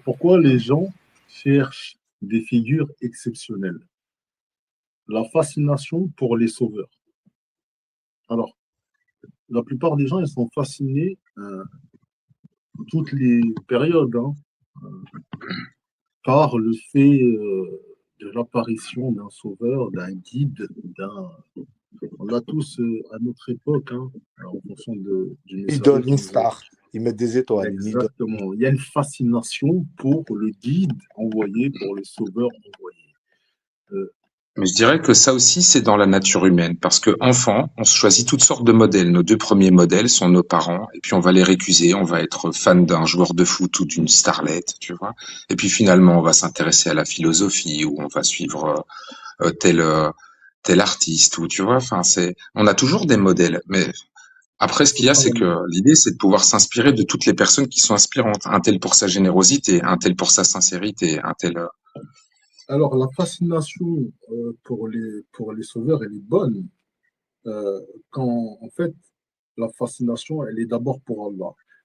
Pourquoi les gens cherchent des figures exceptionnelles? La fascination pour les sauveurs. Alors, la plupart des gens, ils sont fascinés toutes les périodes, hein, par le fait de l'apparition d'un sauveur, d'un guide, d'un... On l'a tous à notre époque, hein, en fonction du messager Idole, qui une nous a... star. Ils mettent des étoiles, une idole. Exactement. Il y a une fascination pour le guide envoyé, pour le sauveur envoyé. Euh, Mais je dirais que ça aussi, c'est dans la nature humaine, parce que enfant, on se choisit toutes sortes de modèles. Nos deux premiers modèles sont nos parents, et puis on va les récuser, on va être fan d'un joueur de foot ou d'une starlette, tu vois. Et puis finalement, on va s'intéresser à la philosophie, ou on va suivre tel artiste, ou tu vois. Enfin, on a toujours des modèles, mais après, ce qu'il y a, c'est que l'idée, c'est de pouvoir s'inspirer de toutes les personnes qui sont inspirantes. Un tel pour sa générosité, un tel pour sa sincérité, un tel. Alors, la fascination pour les sauveurs, elle est bonne quand, en fait, la fascination, elle est d'abord pour Allah.